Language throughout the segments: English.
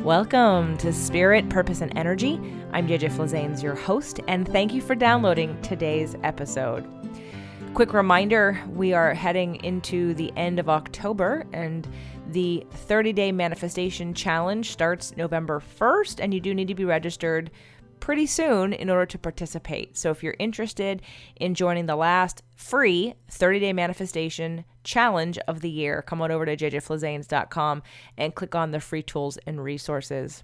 Welcome to Spirit, Purpose, and Energy. I'm JJ Flazanes, your host, and thank you for downloading today's episode. Quick reminder, we are heading into the end of October, and the 30-day manifestation challenge starts November 1st, and you do need to be registered pretty soon in order to participate. So if you're interested in joining the last free 30-day manifestation challenge of the year, come on over to jjflazanes.com and click on the free tools and resources.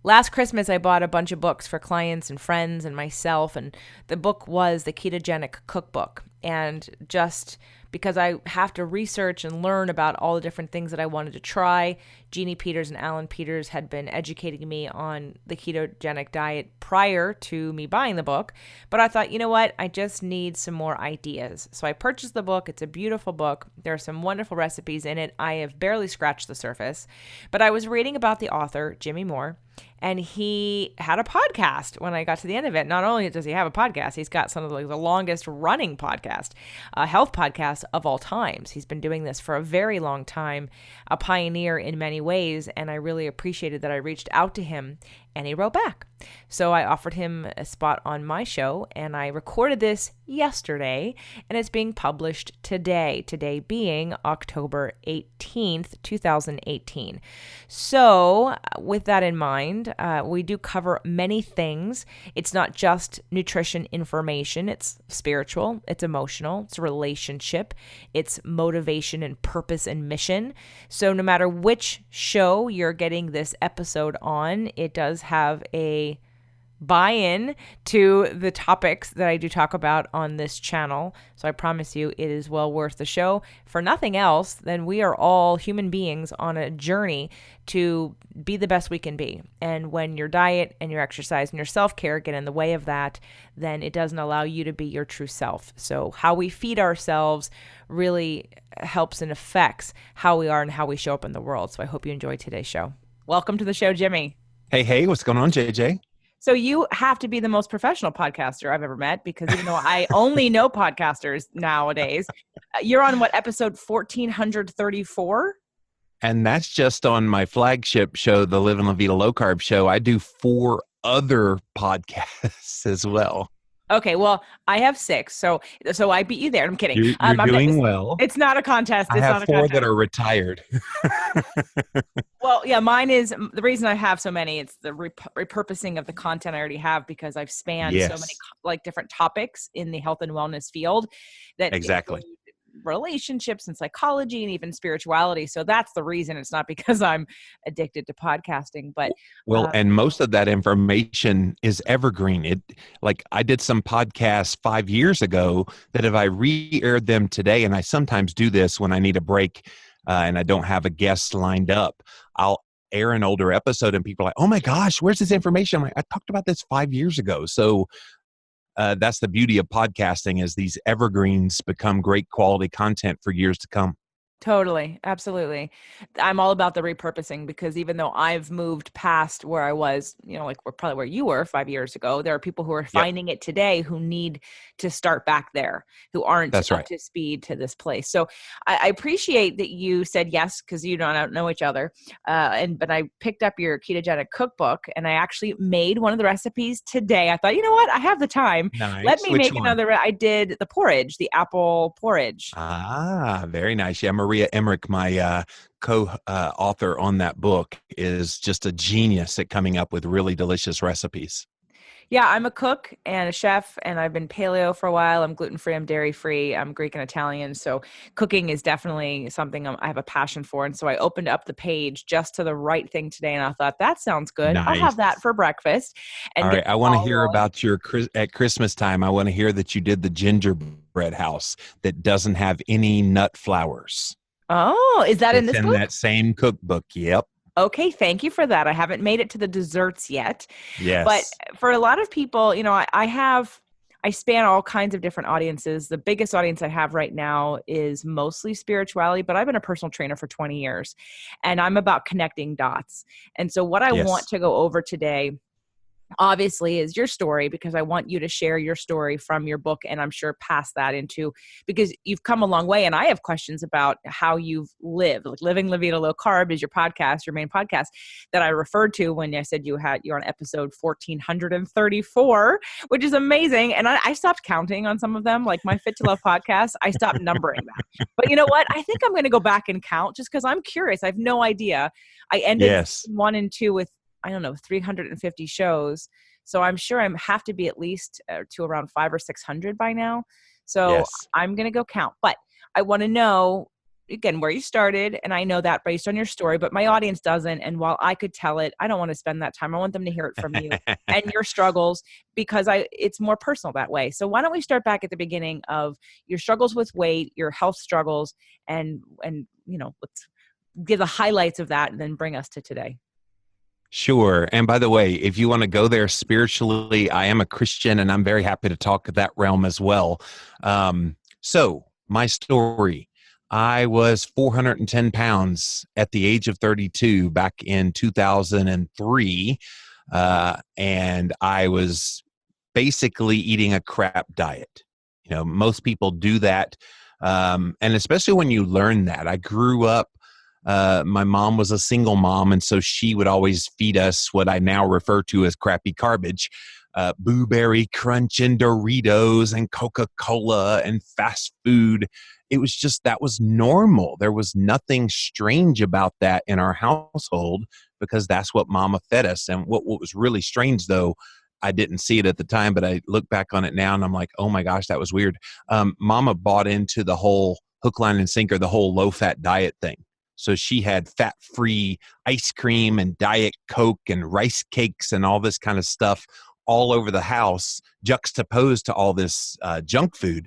Last Christmas, I bought a bunch of books for clients and friends and myself, and the book was the Ketogenic Cookbook. And just because I have to research and learn about all the different things that I wanted to try, Jeannie Peters and Alan Peters had been educating me on the ketogenic diet prior to me buying the book. But I thought, you know what? I just need some more ideas. So I purchased the book. It's a beautiful book. There are some wonderful recipes in it. I have barely scratched the surface. But I was reading about the author, Jimmy Moore, and he had a podcast when I got to the end of it. Not only does he have a podcast, he's got some of the longest running podcast, health podcast of all times. He's been doing this for a very long time, a pioneer in many ways, and I really appreciated that I reached out to him and he wrote back. So I offered him a spot on my show, and I recorded this yesterday, and it's being published today being October 18th, 2018. So with that in mind, we do cover many things. It's not just nutrition information. It's spiritual, it's emotional, it's relationship, it's motivation and purpose and mission. So no matter which show you're getting this episode on, it does have a buy-in to the topics that I do talk about on this channel. So I promise you it is well worth the show. For nothing else, then we are all human beings on a journey to be the best we can be. And when your diet and your exercise and your self-care get in the way of that, then it doesn't allow you to be your true self. So how we feed ourselves really helps and affects how we are and how we show up in the world. So I hope you enjoyed today's show. Welcome to the show, Jimmy. Hey, what's going on, JJ? So you have to be the most professional podcaster I've ever met, because even though I only know podcasters nowadays, you're on what, episode 1434? And that's just on my flagship show, the Live and La Vida Low Carb Show. I do 4 other podcasts as well. Okay, well, I have 6, so I beat you there. I'm kidding. You're doing well. It's not a contest. I have 4 that are retired. Well, yeah, mine is the reason I have so many. It's the repurposing of the content I already have, because I've spanned so many different topics in the health and wellness field that exactly relationships and psychology and even spirituality. So that's the reason. It's not because I'm addicted to podcasting, but and most of that information is evergreen. I did some podcasts 5 years ago that if I re-aired them today, and I sometimes do this when I need a break and I don't have a guest lined up, I'll air an older episode and people are like, oh my gosh, where's this information? I'm like, I talked about this 5 years ago. So that's the beauty of podcasting, is these evergreens become great quality content for years to come. Totally. Absolutely. I'm all about the repurposing, because even though I've moved past where I was, probably where you were 5 years ago, there are people who are finding it today who need to start back there, who aren't up to speed to this place. So I appreciate that you said yes, because you don't know each other. But I picked up your ketogenic cookbook, and I actually made one of the recipes today. I thought, you know what? I have the time. Nice. Let me Which make one? another. I did the porridge, the apple porridge. Ah, very nice. Yeah, Maria Emmerich, my co-author on that book, is just a genius at coming up with really delicious recipes. Yeah, I'm a cook and a chef, and I've been paleo for a while. I'm gluten-free, I'm dairy-free, I'm Greek and Italian. So cooking is definitely something I have a passion for. And so I opened up the page just to the right thing today, and I thought, that sounds good. Nice. I'll have that for breakfast. And all right, I want to hear about at Christmas time. I want to hear that you did the gingerbread house that doesn't have any nut flowers. Oh, is that in this book? It's in that same cookbook. Yep. Okay, thank you for that. I haven't made it to the desserts yet. Yes. But for a lot of people, I span all kinds of different audiences. The biggest audience I have right now is mostly spirituality, but I've been a personal trainer for 20 years, and I'm about connecting dots. And so what I want to go over today obviously is your story, because I want you to share your story from your book, and I'm sure pass that into, because you've come a long way, and I have questions about how you've lived. Like Living La Vida Low Carb is your podcast, your main podcast that I referred to when I said you're on episode 1434, which is amazing. And I stopped counting on some of them, like my Fit to Love podcast. I stopped numbering them. But you know what? I think I'm going to go back and count just because I'm curious. I have no idea. I ended Yes. season 1 and 2 with, I don't know, 350 shows. So I'm sure I have to be at least to around 500 or 600 by now. So Yes. I'm going to go count. But I want to know, again, where you started. And I know that based on your story, but my audience doesn't. And while I could tell it, I don't want to spend that time. I want them to hear it from you and your struggles, because it's more personal that way. So why don't we start back at the beginning of your struggles with weight, your health struggles, and let's give the highlights of that and then bring us to today. Sure. And by the way, if you want to go there spiritually, I am a Christian and I'm very happy to talk that realm as well. So, my story, I was 410 pounds at the age of 32 back in 2003. And I was basically eating a crap diet. Most people do that. And especially when you learn that. I grew up, my mom was a single mom, and so she would always feed us what I now refer to as crappy garbage, Blueberry Crunch and Doritos and Coca-Cola and fast food. It was just, that was normal. There was nothing strange about that in our household because that's what mama fed us. And what was really strange, though, I didn't see it at the time, but I look back on it now and I'm like, oh my gosh, that was weird. Mama bought into the whole hook, line, and sinker, the whole low-fat diet thing. So she had fat-free ice cream and Diet Coke and rice cakes and all this kind of stuff all over the house, juxtaposed to all this junk food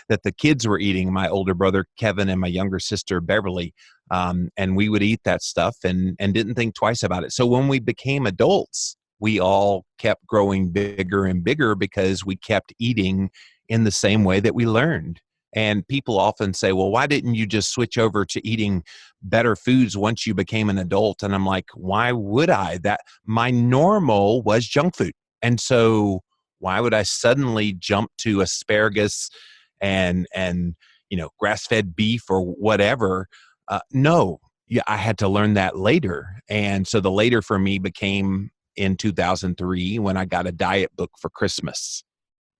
that the kids were eating, my older brother Kevin and my younger sister Beverly. And we would eat that stuff and didn't think twice about it. So when we became adults, we all kept growing bigger and bigger because we kept eating in the same way that we learned. And people often say, well, why didn't you just switch over to eating better foods once you became an adult? And I'm like, why would I? That my normal was junk food. And so why would I suddenly jump to asparagus and grass-fed beef or whatever? No, yeah, I had to learn that later. And so the later for me became in 2003 when I got a diet book for Christmas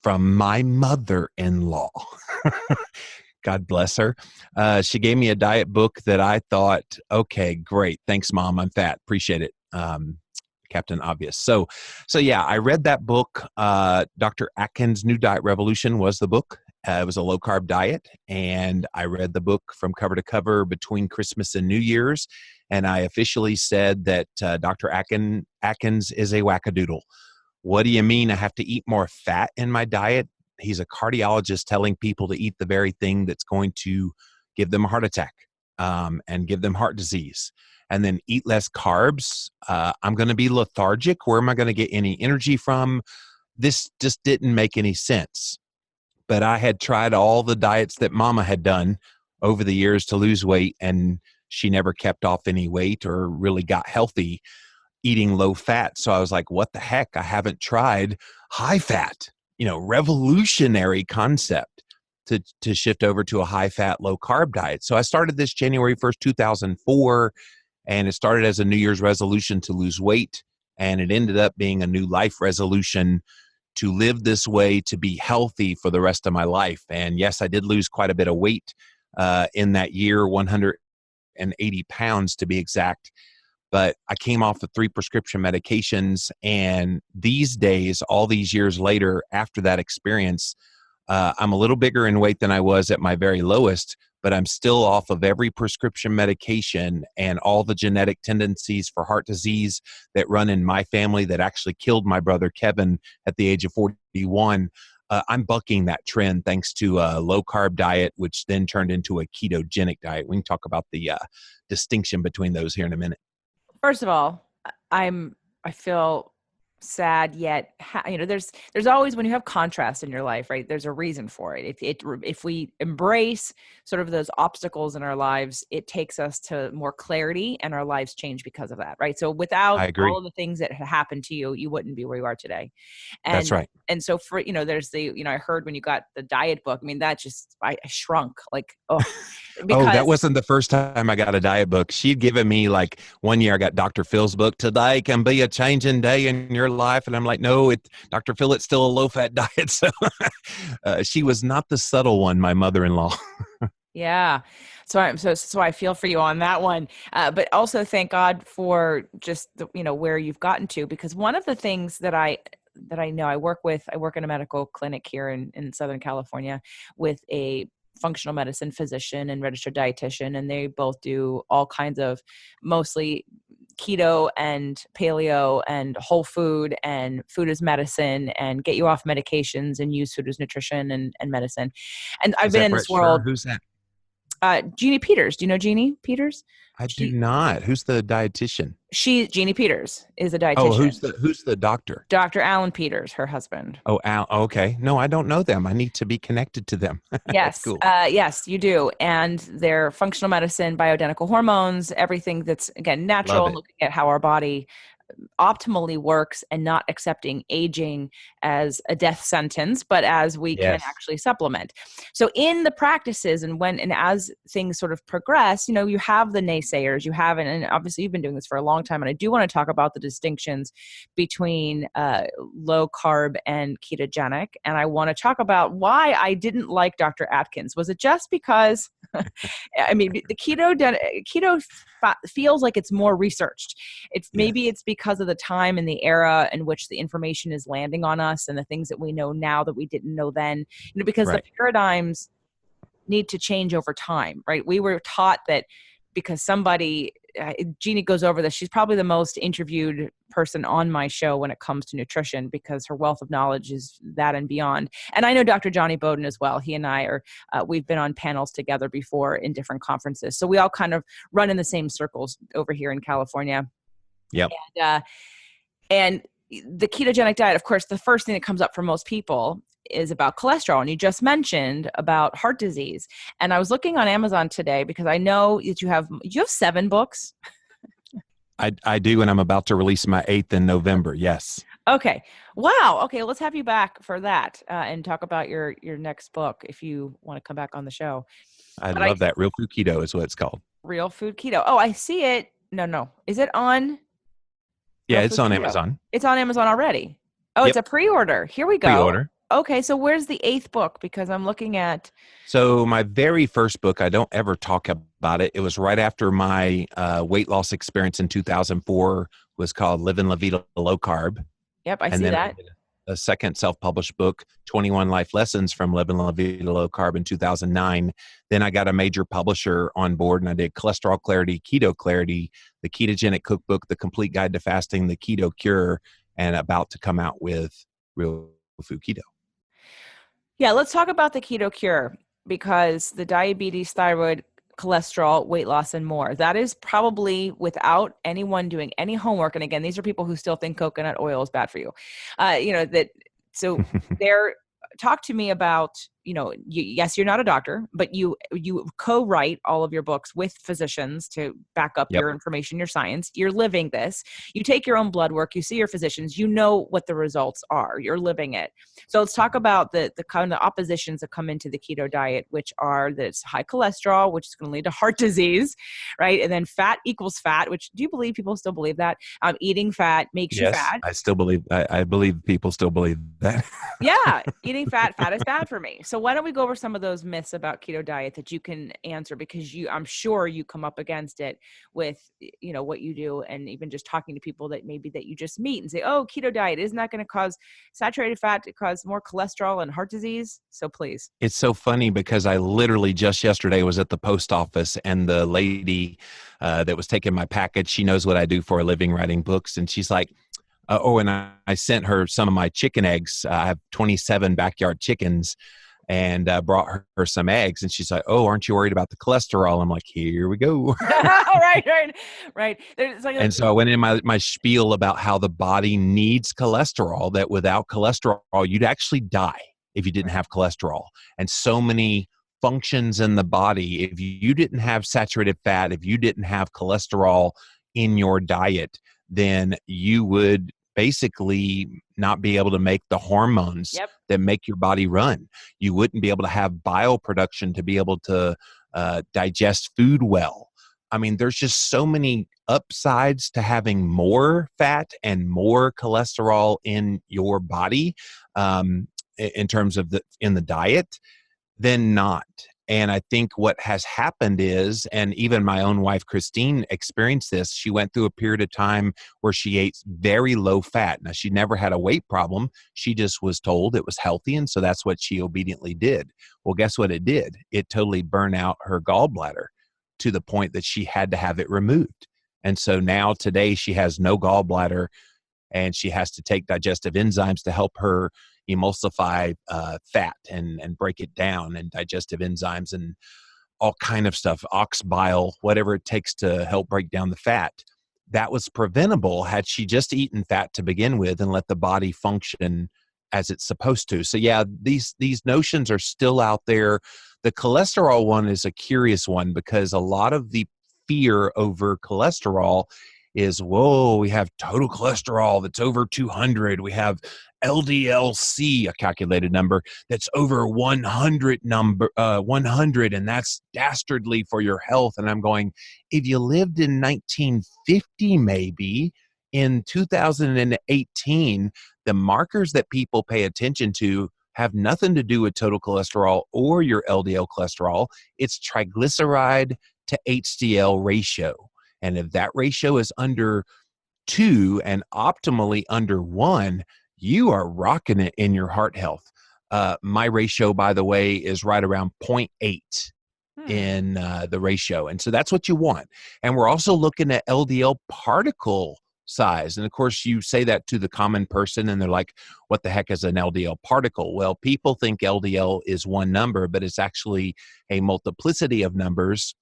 from my mother-in-law. God bless her. She gave me a diet book that I thought, okay, great. Thanks, Mom. I'm fat. Appreciate it. Captain Obvious. So yeah, I read that book. Dr. Atkins' New Diet Revolution was the book. It was a low-carb diet. And I read the book from cover to cover between Christmas and New Year's. And I officially said that Dr. Atkins is a wackadoodle. What do you mean I have to eat more fat in my diet? He's a cardiologist telling people to eat the very thing that's going to give them a heart attack and give them heart disease. And then eat less carbs. I'm going to be lethargic. Where am I going to get any energy from? This just didn't make any sense. But I had tried all the diets that Mama had done over the years to lose weight, and she never kept off any weight or really got healthy eating low fat. So I was like, what the heck? I haven't tried high fat, revolutionary concept to shift over to a high fat, low carb diet. So I started this January 1st, 2004, and it started as a New Year's resolution to lose weight. And it ended up being a new life resolution to live this way, to be healthy for the rest of my life. And yes, I did lose quite a bit of weight in that year, 180 pounds to be exact. But I came off of 3 prescription medications. And these days, all these years later, after that experience, I'm a little bigger in weight than I was at my very lowest, but I'm still off of every prescription medication and all the genetic tendencies for heart disease that run in my family that actually killed my brother Kevin at the age of 41. I'm bucking that trend thanks to a low carb diet, which then turned into a ketogenic diet. We can talk about the distinction between those here in a minute. First of all, I feel sad yet, there's always, when you have contrast in your life, right? There's a reason for it. If we embrace sort of those obstacles in our lives, it takes us to more clarity, and our lives change because of that, right? So without I all agree. of the things that had happened to you, you wouldn't be where you are today. That's And right. and so for, there's I heard when you got the diet book, I mean, that just, I shrunk like, oh, Oh, that because wasn't the first time I got a diet book. She'd given me like one year I got Dr. Phil's book, Today Can Be a Changing Day in Your Life. And I'm like, no, Dr. Phil, it's still a low fat diet. So she was not the subtle one, my mother-in-law. yeah. So I feel for you on that one. But also thank God for just where you've gotten to, because one of the things that I know, I work in a medical clinic here in Southern California with a functional medicine physician and registered dietitian, and they both do all kinds of, mostly keto and paleo and whole food and food as medicine, and get you off medications and use food as nutrition and medicine. And I've Is been that in Brett this Sure? world. Who's that? Jeannie Peters. Do you know Jeannie Peters? I do She not. Who's the dietitian? Jeannie Peters is a Oh, dietitian. who's the doctor? Dr. Alan Peters, her husband. Oh, Al. Okay. No, I don't know them. I need to be connected to them. That's Yes, cool. yes, you do. And their functional medicine, bioidentical hormones, everything that's, again, Love natural, it. looking at how our body optimally works, and not accepting aging as a death sentence, but as we can Yes. actually supplement. So in the practices, and as things sort of progress, you have the naysayers, you have, and obviously you've been doing this for a long time. And I do want to talk about the distinctions between low carb and ketogenic. And I want to talk about why I didn't like Dr. Atkins. Was it just because, I mean, the keto feels like it's more researched. Maybe Yes. it's because of the time and the era in which the information is landing on us, and the things that we know now that we didn't know then. Because the Right. paradigms need to change over time, right? We were taught that because somebody, Jeannie goes over this. She's probably the most interviewed person on my show when it comes to nutrition, because her wealth of knowledge is that and beyond. And I know Dr. Johnny Bowden as well. He and I we've been on panels together before in different conferences. So we all kind of run in the same circles over here in California. Yep. And the ketogenic diet, of course, the first thing that comes up for most people is about cholesterol. And you just mentioned about heart disease. And I was looking on Amazon today, because I know that you have 7 books. I do, and I'm about to release my 8th in November. Yes. Okay. Wow. Okay. Let's have you back for that, and talk about your next book if you want to come back on the show. I But love that. Real Food Keto is what it's called. Real Food Keto. Oh, I see it. No. Is it on Yeah, Real it's Food on Keto? Amazon. It's on Amazon already. Oh, it's Yep. a pre-order. Here we go. Pre-order. Okay. So where's the 8th book? Because I'm looking at. So my very first book, I don't ever talk about it. It was right after my weight loss experience in 2004, was called Living La Vida Low Carb. Yep, I And see then I that. did a second self-published book, 21 Life Lessons from Living La Vida Low Carb, in 2009. Then I got a major publisher on board, and I did Cholesterol Clarity, Keto Clarity, the Ketogenic Cookbook, the Complete Guide to Fasting, the Keto Cure, and about to come out with Real Food Keto. Yeah, let's talk about the Keto Cure, because the diabetes, thyroid, cholesterol, weight loss, and more. That is probably, without anyone doing any homework. And again, these are people who still think coconut oil is bad for you. So they're, talk to me about, yes, you're not a doctor, but you co-write all of your books with physicians to back up Yep. your information, your science. You're living this. You take your own blood work. You see your physicians. You know what the results are. You're living it. So let's talk about the kind of oppositions that come into the keto diet, which are that it's high cholesterol, which is going to lead to heart disease, right? And then fat equals fat, which, do you believe people still believe that? Eating fat makes you Yes, fat. I believe people still believe that. Yeah, eating fat is bad for me. So why don't we go over some of those myths about keto diet that you can answer, because I'm sure you come up against it with, what you do, and even just talking to people that you just meet and say, oh, keto diet, isn't that going to cause saturated fat to cause more cholesterol and heart disease? So please. It's so funny because I literally just yesterday was at the post office, and the lady that was taking my package, she knows what I do for a living, writing books. And she's like, and I sent her some of my chicken eggs. I have 27 backyard chickens. and brought her some eggs. And she's like, "Oh, aren't you worried about the cholesterol?" I'm like, "Here we go." Right. There's like And so I went in my spiel about how the body needs cholesterol, that without cholesterol, you'd actually die if you didn't have cholesterol. And so many functions in the body, if you didn't have saturated fat, if you didn't have cholesterol in your diet, then you would basically not be able to make the hormones Yep. that make your body run. You wouldn't be able to have bioproduction to be able to digest food well. I mean, there's just so many upsides to having more fat and more cholesterol in your body, in terms of in the diet, than not. And I think what has happened is, and even my own wife, Christine, experienced this. She went through a period of time where she ate very low fat. Now, she never had a weight problem. She just was told it was healthy. And so that's what she obediently did. Well, guess what it did? It totally burned out her gallbladder to the point that she had to have it removed. And so now today she has no gallbladder, and she has to take digestive enzymes to help her emulsify fat and break it down, and digestive enzymes and all kind of stuff, ox bile, whatever it takes to help break down the fat. That was preventable had she just eaten fat to begin with and let the body function as it's supposed to. So yeah, these notions are still out there. The cholesterol one is a curious one because a lot of the fear over cholesterol is, whoa, we have total cholesterol that's over 200. We have LDLC, a calculated number, that's over 100, and that's dastardly for your health. And I'm going, if you lived in 1950, maybe in 2018, the markers that people pay attention to have nothing to do with total cholesterol or your LDL cholesterol. It's triglyceride to HDL ratio. And if that ratio is under 2 and optimally under 1, you are rocking it in your heart health. My ratio, by the way, is right around 0.8 in the ratio. And so that's what you want. And we're also looking at LDL particle size. And of course, you say that to the common person and they're like, what the heck is an LDL particle? Well, people think LDL is one number, but it's actually a multiplicity of numbers,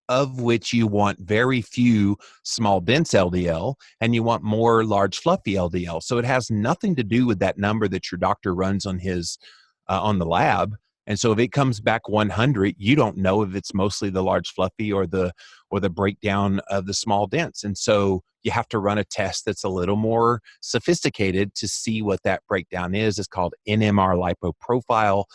of which you want very few small dense LDL and you want more large fluffy LDL. So it has nothing to do with that number that your doctor runs on his on the lab. And so if it comes back 100, you don't know if it's mostly the large fluffy or the breakdown of the small dense. And so you have to run a test that's a little more sophisticated to see what that breakdown is. It's called NMR lipoprofile,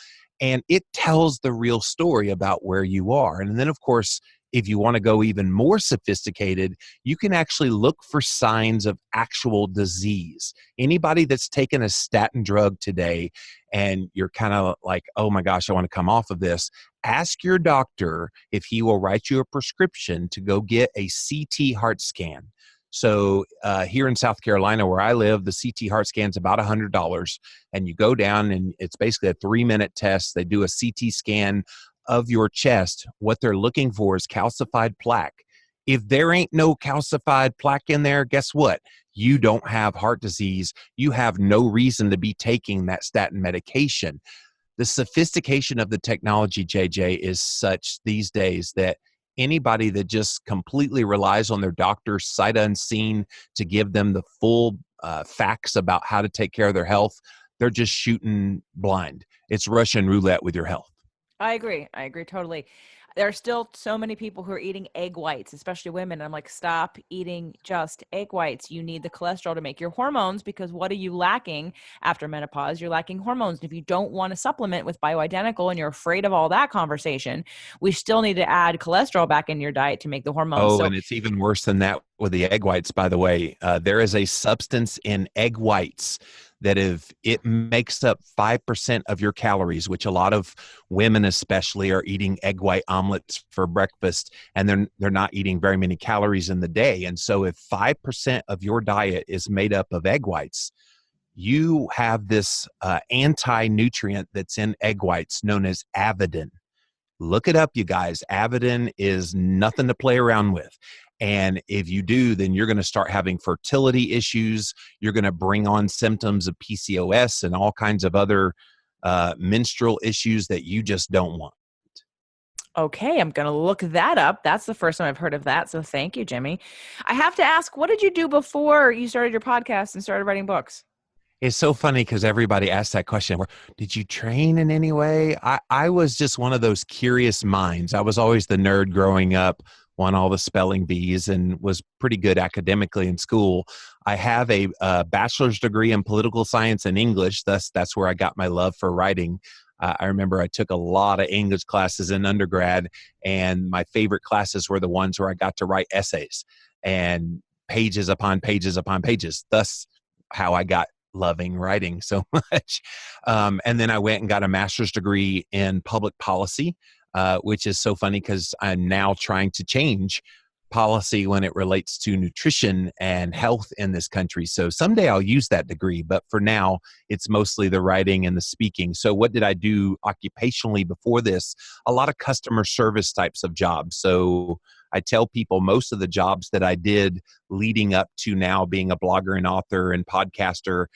and it tells the real story about where you are. And then, of course, if you want to go even more sophisticated, you can actually look for signs of actual disease. Anybody that's taken a statin drug today and you're kind of like, oh my gosh, I want to come off of this, ask your doctor if he will write you a prescription to go get a CT heart scan. So here in South Carolina, where I live, the CT heart scan is about $100. And you go down and it's basically a 3-minute test. They do a CT scan of your chest. What they're looking for is calcified plaque. If there ain't no calcified plaque in there, guess what? You don't have heart disease. You have no reason to be taking that statin medication. The sophistication of the technology, JJ, is such these days that anybody that just completely relies on their doctor sight unseen to give them the full facts about how to take care of their health, they're just shooting blind. It's Russian roulette with your health. I agree. I agree totally. There are still so many people who are eating egg whites, especially women. I'm like, stop eating just egg whites. You need the cholesterol to make your hormones, because what are you lacking after menopause? You're lacking hormones. And if you don't want to supplement with bioidentical and you're afraid of all that conversation, we still need to add cholesterol back in your diet to make the hormones. Oh, So and it's even worse than that with the egg whites, by the way. There is a substance in egg whites that if it makes up 5% of your calories, which a lot of women especially are eating egg white omelets for breakfast, and they're not eating very many calories in the day. And so if 5% of your diet is made up of egg whites, you have this anti-nutrient that's in egg whites known as avidin. Look it up, you guys. Avidin is nothing to play around with. And if you do, then you're going to start having fertility issues. You're going to bring on symptoms of PCOS and all kinds of other menstrual issues that you just don't want. Okay, I'm going to look that up. That's the first time I've heard of that. So thank you, Jimmy. I have to ask, what did you do before you started your podcast and started writing books? It's so funny because everybody asks that question. Did you train in any way? I was just one of those curious minds. I was always the nerd growing up, won all the spelling bees, and was pretty good academically in school. I have a bachelor's degree in political science and English. That's where I got my love for writing. I remember I took a lot of English classes in undergrad, and my favorite classes were the ones where I got to write essays and pages upon pages upon pages. Thus, how I got loving writing so much. And then I went and got a master's degree in public policy, which is so funny because I'm now trying to change policy when it relates to nutrition and health in this country. So someday I'll use that degree, but for now, it's mostly the writing and the speaking. So what did I do occupationally before this? A lot of customer service types of jobs. So I tell people most of the jobs that I did leading up to now being a blogger and author and podcaster,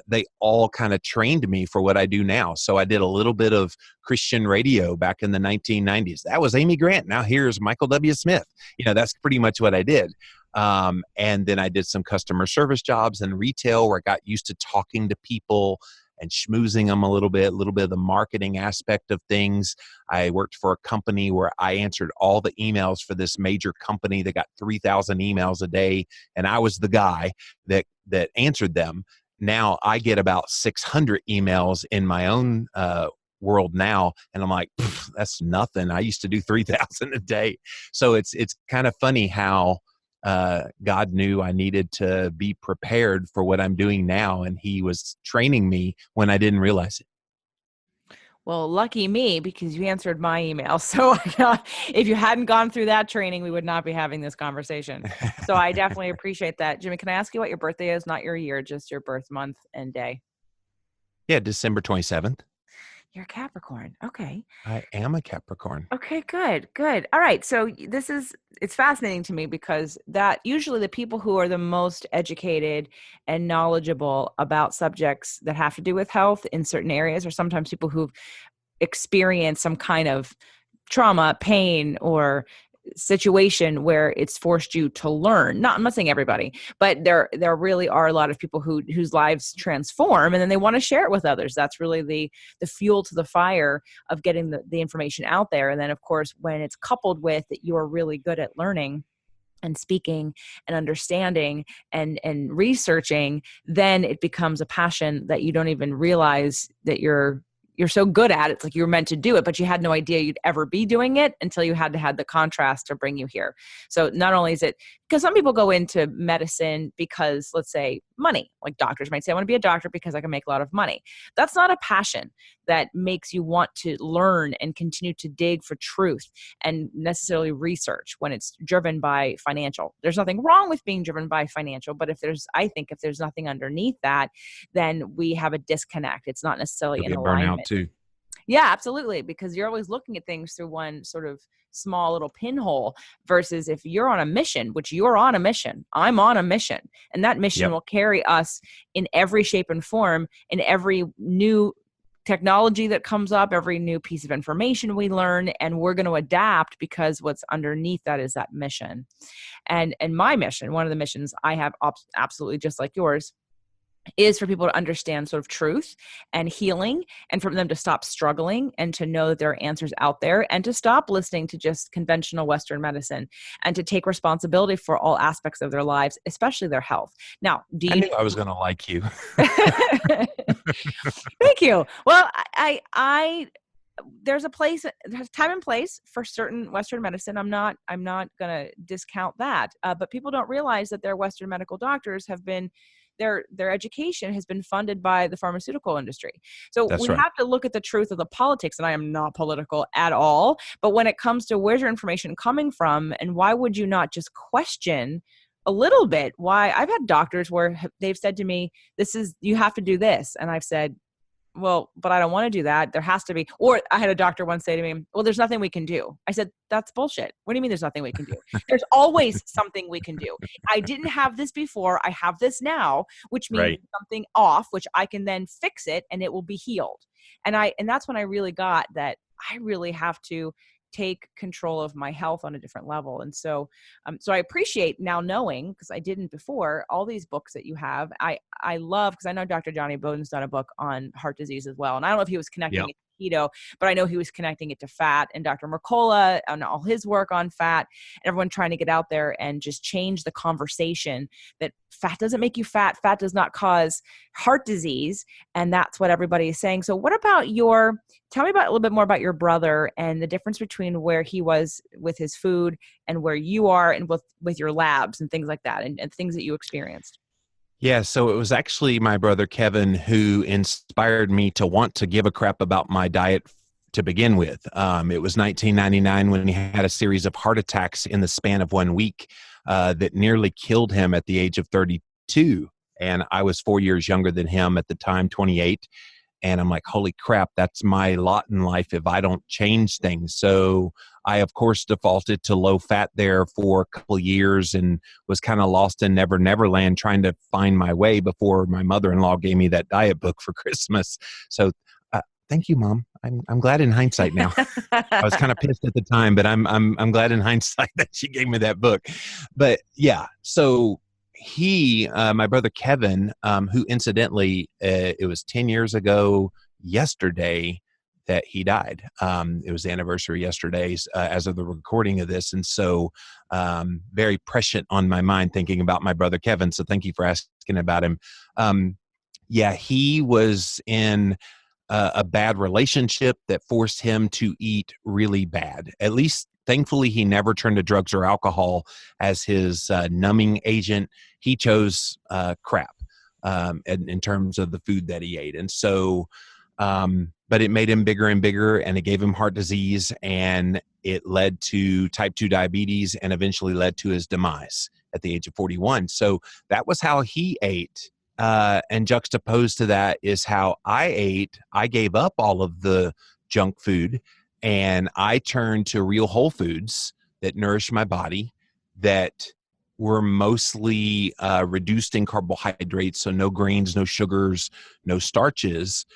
they all kind of trained me for what I do now. So I did a little bit of Christian radio back in the 1990s. That was Amy Grant. Now here's Michael W. Smith. That's pretty much what I did. And then I did some customer service jobs in retail where I got used to talking to people and schmoozing them a little bit of the marketing aspect of things. I worked for a company where I answered all the emails for this major company that got 3,000 emails a day, and I was the guy that answered them. Now I get about 600 emails in my own world now, and I'm like, that's nothing. I used to do 3,000 a day. So it's kind of funny how God knew I needed to be prepared for what I'm doing now, and He was training me when I didn't realize it. Well, lucky me, because you answered my email. So if you hadn't gone through that training, we would not be having this conversation. So I definitely appreciate that. Jimmy, can I ask you what your birthday is? Not your year, just your birth month and day. Yeah, December 27th. You're a Capricorn. Okay. I am a Capricorn. Okay, good, good. All right. So it's fascinating to me because that usually the people who are the most educated and knowledgeable about subjects that have to do with health in certain areas are sometimes people who've experienced some kind of trauma, pain, or situation where it's forced you to learn. I'm not saying everybody, but there really are a lot of people whose lives transform, and then they want to share it with others. That's really the fuel to the fire of getting the information out there. And then of course, when it's coupled with that you're really good at learning and speaking and understanding and researching, then it becomes a passion that you don't even realize that you're so good at it. It's like you were meant to do it, but you had no idea you'd ever be doing it until you had to have the contrast to bring you here. So not only is it, because some people go into medicine because, let's say, money, like doctors might say, I want to be a doctor because I can make a lot of money. That's not a passion that makes you want to learn and continue to dig for truth and necessarily research when it's driven by financial. There's nothing wrong with being driven by financial, but I think if there's nothing underneath that, then we have a disconnect. It's not necessarily You'll in get alignment. burnout too. Yeah, absolutely. Because you're always looking at things through one sort of small little pinhole versus if you're on a mission, which you're on a mission, I'm on a mission, and that mission Yep. will carry us in every shape and form, in every new technology that comes up, every new piece of information we learn, and we're going to adapt because what's underneath that is that mission. And my mission, one of the missions I have absolutely just like yours, is for people to understand sort of truth and healing, and for them to stop struggling and to know that there are answers out there, and to stop listening to just conventional Western medicine, and to take responsibility for all aspects of their lives, especially their health. Now, I knew I was going to like you. Thank you. Well, I there's time and place for certain Western medicine. I'm not going to discount that. But people don't realize that their Western medical doctors have been, their education has been funded by the pharmaceutical industry. So That's we right. have to look at the truth of the politics, and I am not political at all. But when it comes to where's your information coming from, and why would you not just question a little bit why? I've had doctors where they've said to me, you have to do this. And I've said, well, but I don't want to do that. There has to be, or I had a doctor once say to me, well, there's nothing we can do. I said, that's bullshit. What do you mean there's nothing we can do? There's always something we can do. I didn't have this before. I have this now, which means Right. something off, which I can then fix it and it will be healed. And that's when I really got that I really have to take control of my health on a different level. And so I appreciate now knowing, because I didn't before, all these books that you have. I love, because I know Dr. Johnny Bowden's done a book on heart disease as well. And I don't know if he was connecting Yep. it to keto, but I know he was connecting it to fat, and Dr. Mercola and all his work on fat, and everyone trying to get out there and just change the conversation that fat doesn't make you fat. Fat does not cause heart disease. And that's what everybody is saying. So what about tell me about a little bit more about your brother and the difference between where he was with his food and where you are, and with your labs and things like that, and things that you experienced. Yeah, so it was actually my brother Kevin who inspired me to want to give a crap about my diet to begin with. It was 1999 when he had a series of heart attacks in the span of 1 week that nearly killed him at the age of 32. And I was 4 years younger than him at the time, 28. And I'm like, holy crap, that's my lot in life if I don't change things. So I, of course, defaulted to low fat there for a couple of years and was kind of lost in Never Land trying to find my way before my mother-in-law gave me that diet book for Christmas. So thank you, Mom. I'm glad in hindsight now. I was kind of pissed at the time, but I'm glad in hindsight that she gave me that book. But yeah, so my brother Kevin, who incidentally, it was 10 years ago yesterday that he died. It was the anniversary yesterday as of the recording of this. And so very prescient on my mind thinking about my brother Kevin. So thank you for asking about him. Yeah, he was in a bad relationship that forced him to eat really bad. At least, thankfully, he never turned to drugs or alcohol as his numbing agent. He chose crap in terms of the food that he ate. And so, but it made him bigger and bigger, and it gave him heart disease, and it led to type 2 diabetes, and eventually led to his demise at the age of 41. So that was how he ate. And juxtaposed to that is how I ate. I gave up all of the junk food and I turned to real whole foods that nourish my body, that were mostly reduced in carbohydrates. So no grains, no sugars, no starches.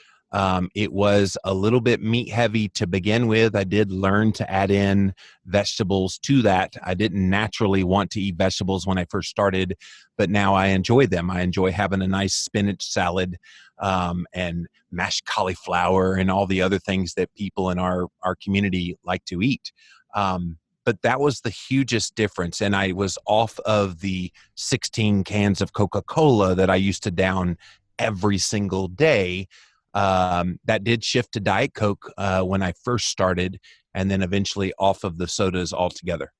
It was a little bit meat heavy to begin with. I did learn to add in vegetables to that. I didn't naturally want to eat vegetables when I first started, but now I enjoy them. I enjoy having a nice spinach salad and mashed cauliflower and all the other things that people in our community like to eat. But that was the hugest difference. And I was off of the 16 cans of Coca-Cola that I used to down every single day. That did shift to Diet Coke when I first started, and then eventually off of the sodas altogether.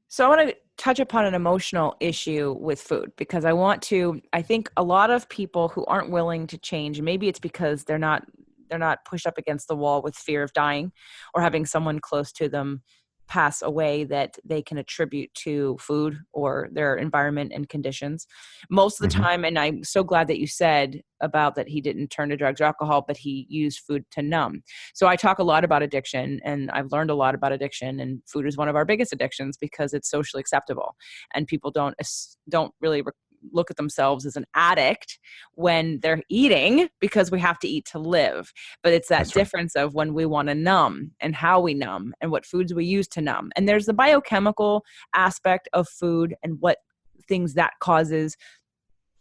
So I want to touch upon an emotional issue with food, because I think a lot of people who aren't willing to change, maybe it's because they're not pushed up against the wall with fear of dying or having someone close to them pass away that they can attribute to food or their environment and conditions. Most of the Mm-hmm. time, and I'm so glad that you said about that he didn't turn to drugs or alcohol, but he used food to numb. So I talk a lot about addiction, and I've learned a lot about addiction, and food is one of our biggest addictions because it's socially acceptable, and people don't really look at themselves as an addict when they're eating, because we have to eat to live. But it's that That's right. difference of when we want to numb and how we numb and what foods we use to numb. And there's the biochemical aspect of food and what things that causes.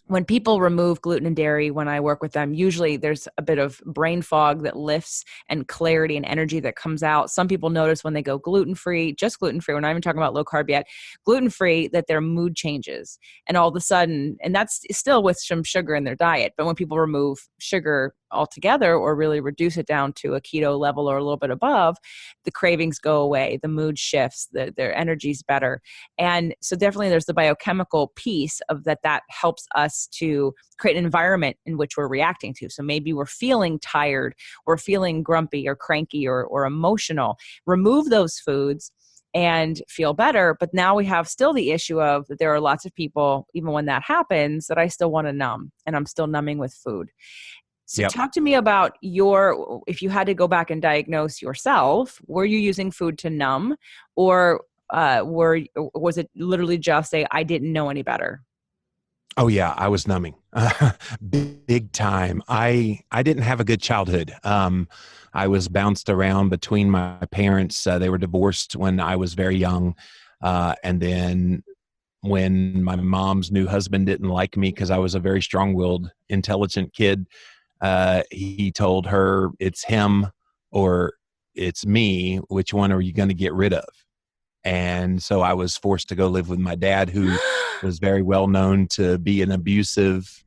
When people remove gluten and dairy, when I work with them, usually there's a bit of brain fog that lifts and clarity and energy that comes out. Some people notice when they go gluten-free, just gluten-free, we're not even talking about low carb yet, gluten-free, that their mood changes. And all of a sudden, and that's still with some sugar in their diet, but when people remove sugar altogether or really reduce it down to a keto level or a little bit above, the cravings go away, the mood shifts, their energy's better. And so definitely there's the biochemical piece of that helps us to create an environment in which we're reacting to. So maybe we're feeling tired, we're feeling grumpy or cranky or emotional. Remove those foods and feel better. But now we have still the issue of that there are lots of people, even when that happens, that I still want to numb, and I'm still numbing with food. So Yep. talk to me about if you had to go back and diagnose yourself, were you using food to numb, or was it literally just I didn't know any better? Oh yeah, I was numbing, big time. I didn't have a good childhood. I was bounced around between my parents. They were divorced when I was very young, and then when my mom's new husband didn't like me because I was a very strong-willed, intelligent kid, he told her it's him or it's me. Which one are you going to get rid of? And so I was forced to go live with my dad, who was very well known to be an abusive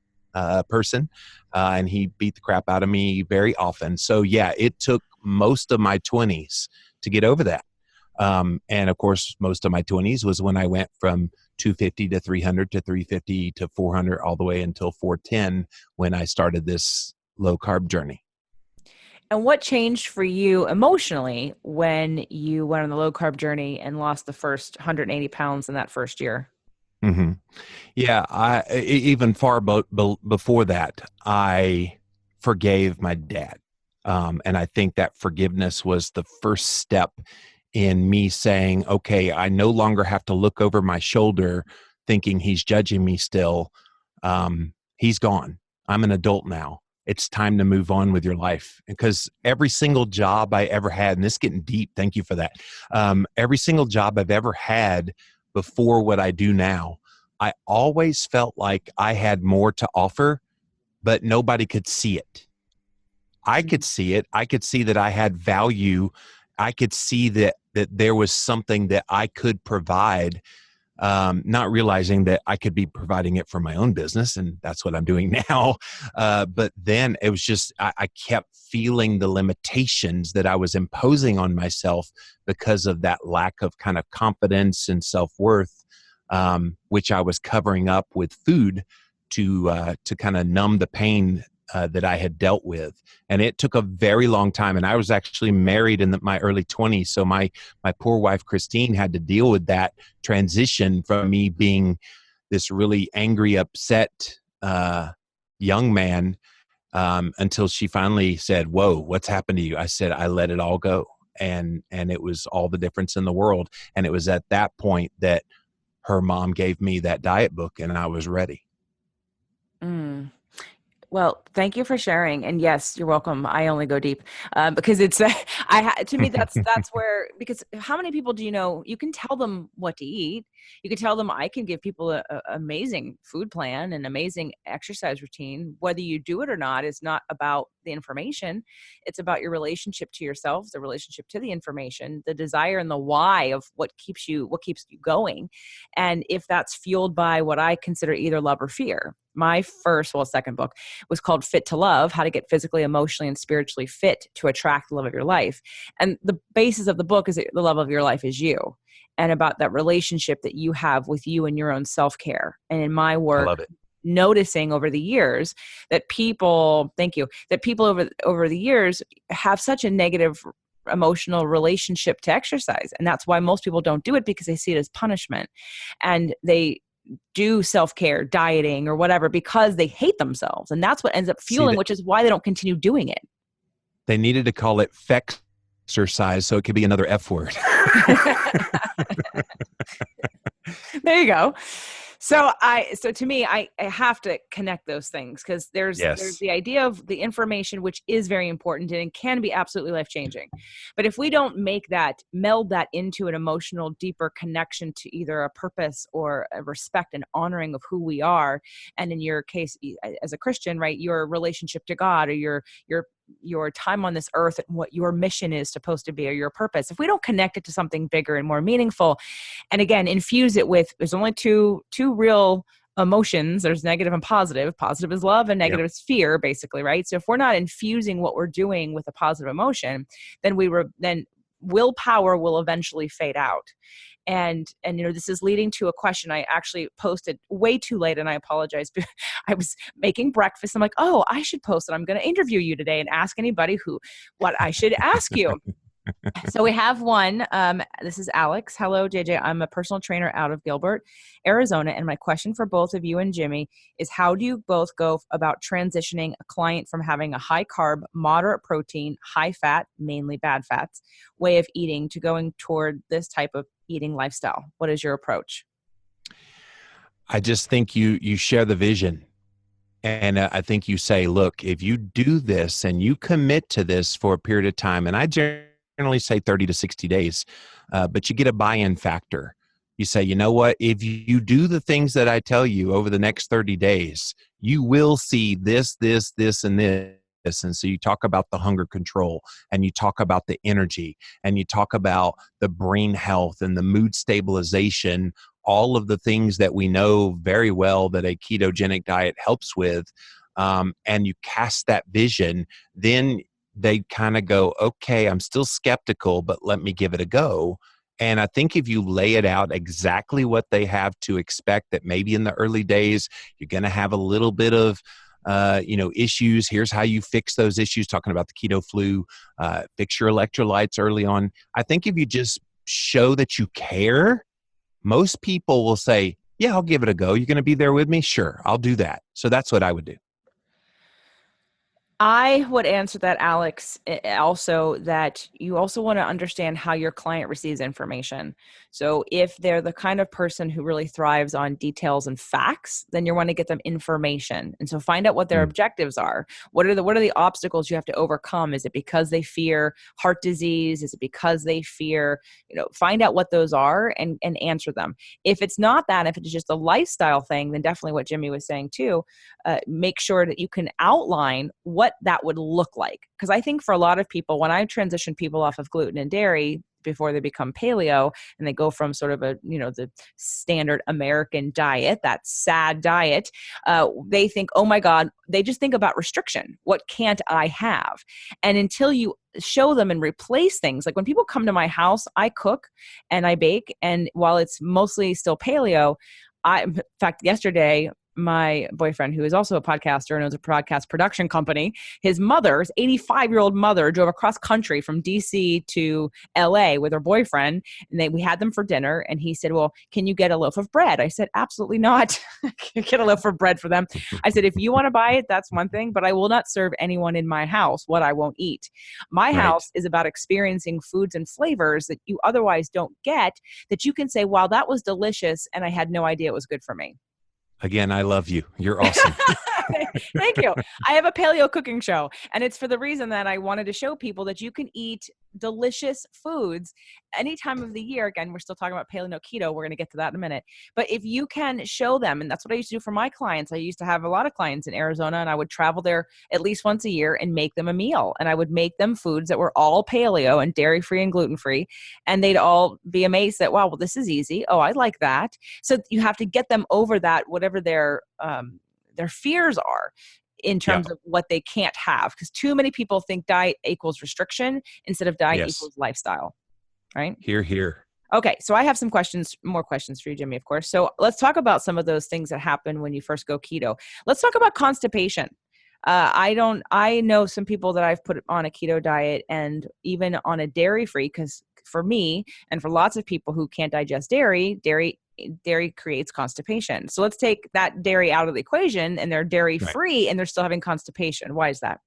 person. And he beat the crap out of me very often. So, yeah, it took most of my 20s to get over that. And of course, most of my 20s was when I went from 250 to 300 to 350 to 400, all the way until 410 when I started this low carb journey. And what changed for you emotionally when you went on the low carb journey and lost the first 180 pounds in that first year? hmm Yeah, even far before that, I forgave my dad, and I think that forgiveness was the first step in me saying, "Okay, I no longer have to look over my shoulder, thinking he's judging me still. He's gone. I'm an adult now. It's time to move on with your life." Because every single job I ever had, and this is getting deep, thank you for that. Every single job I've ever had before what I do now, I always felt like I had more to offer, but nobody could see it. I could see it. I could see that I had value. I could see that there was something that I could provide, not realizing that I could be providing it for my own business, and that's what I'm doing now. But then it was just I kept feeling the limitations that I was imposing on myself because of that lack of kind of confidence and self worth, which I was covering up with food to kind of numb the pain that I had dealt with. And it took a very long time. And I was actually married in my early 20s. So my poor wife, Christine, had to deal with that transition from me being this really angry, upset young man, until she finally said, "Whoa, what's happened to you?" I said, "I let it all go." And it was all the difference in the world. And it was at that point that her mom gave me that diet book and I was ready. Mm. Well, thank you for sharing. And yes, you're welcome. I only go deep because it's to me that's where, because how many people do you know? You can tell them what to eat. You can tell them I can give people a amazing food plan and amazing exercise routine. Whether you do it or not is not about the information. It's about your relationship to yourself, the relationship to the information, the desire and the why of what keeps you going. And if that's fueled by what I consider either love or fear. My second book was called Fit to Love: How to Get Physically, Emotionally, and Spiritually Fit to Attract the Love of Your Life. And the basis of the book is that the love of your life is you, and about that relationship that you have with you and your own self-care. And in my I work, love it. noticing over the years that people, thank you, that people over the years have such a negative emotional relationship to exercise. And that's why most people don't do it, because they see it as punishment. And they do self-care, dieting or whatever, because they hate themselves. And that's what ends up See fueling, that which is why they don't continue doing it. they needed to call it fex exercise so it could be another F word. There you go. So to me, I have to connect those things, because there's Yes. the idea of the information, which is very important and can be absolutely life changing. But if we don't meld that into an emotional, deeper connection to either a purpose or a respect and honoring of who we are, and in your case as a Christian, right, your relationship to God, or your time on this earth and what your mission is supposed to be, or your purpose, if we don't connect it to something bigger and more meaningful, and again infuse it with, there's only two real emotions, there's negative and positive. Positive is love and Yep. negative is fear, basically, right? So if we're not infusing what we're doing with a positive emotion, then then willpower will eventually fade out. And this is leading to a question I actually posted way too late, and I apologize. I was making breakfast. I'm like, oh, I should post it. I'm going to interview you today and ask anybody what I should ask you. So we have one This is Alex. Hello, JJ. I'm a personal trainer out of Gilbert, Arizona. And my question for both of you and Jimmy is, how do you both go about transitioning a client from having a high carb, moderate protein, high fat, mainly bad fats way of eating to going toward this type of eating lifestyle? What is your approach? I just think you share the vision. And I think you say, look, if you do this and you commit to this for a period of time, and I generally say 30 to 60 days, but you get a buy in factor. You say, you know what? If you do the things that I tell you over the next 30 days, you will see this, this, this, and this. And so you talk about the hunger control, and you talk about the energy, and you talk about the brain health and the mood stabilization, all of the things that we know very well that a ketogenic diet helps with, and you cast that vision, then they kind of go, okay, I'm still skeptical, but let me give it a go. And I think if you lay it out exactly what they have to expect, that maybe in the early days, you're going to have a little bit of issues. Here's how you fix those issues, talking about the keto flu, fix your electrolytes early on. I think if you just show that you care, most people will say, yeah, I'll give it a go. You're going to be there with me? Sure, I'll do that. So that's what I would do. I would answer that, Alex, also that you also want to understand how your client receives information. So if they're the kind of person who really thrives on details and facts, then you want to get them information. And so find out what their Mm. objectives are. What are the obstacles you have to overcome? Is it because they fear heart disease? Is it because they fear, find out what those are and answer them. If it's not that, if it's just a lifestyle thing, then definitely what Jimmy was saying too, make sure that you can outline what that would look like. Because I think for a lot of people, when I transition people off of gluten and dairy before they become paleo and they go from sort of the standard American diet, that sad diet, they think, oh my God, they just think about restriction. What can't I have? And until you show them and replace things, like when people come to my house, I cook and I bake. And while it's mostly still paleo, in fact, yesterday, my boyfriend, who is also a podcaster and owns a podcast production company, his mother's 85-year-old mother drove across country from DC to LA with her boyfriend. And we had them for dinner. And he said, well, can you get a loaf of bread? I said, absolutely not. Get a loaf of bread for them. I said, if you want to buy it, that's one thing, but I will not serve anyone in my house what I won't eat. My Right. house is about experiencing foods and flavors that you otherwise don't get, that you can say, wow, that was delicious. And I had no idea it was good for me. Again, I love you. You're awesome. Thank you. I have a paleo cooking show, and it's for the reason that I wanted to show people that you can eat delicious foods any time of the year. Again, we're still talking about paleo, no keto. We're going to get to that in a minute. But if you can show them, and that's what I used to do for my clients. I used to have a lot of clients in Arizona, and I would travel there at least once a year and make them a meal. And I would make them foods that were all paleo and dairy-free and gluten-free. And they'd all be amazed that, wow, well, this is easy. Oh, I like that. So you have to get them over that, whatever their fears are in Yeah. terms of what they can't have. Because too many people think diet equals restriction instead of diet Yes. equals lifestyle, right? Here, here. Okay, so I have some questions, more questions for you, Jimmy, of course. So let's talk about some of those things that happen when you first go keto. Let's talk about constipation. I know some people that I've put on a keto diet and even on a dairy free, because for me and for lots of people who can't digest dairy creates constipation. So let's take that dairy out of the equation and they're dairy Right. free and they're still having constipation. Why is that?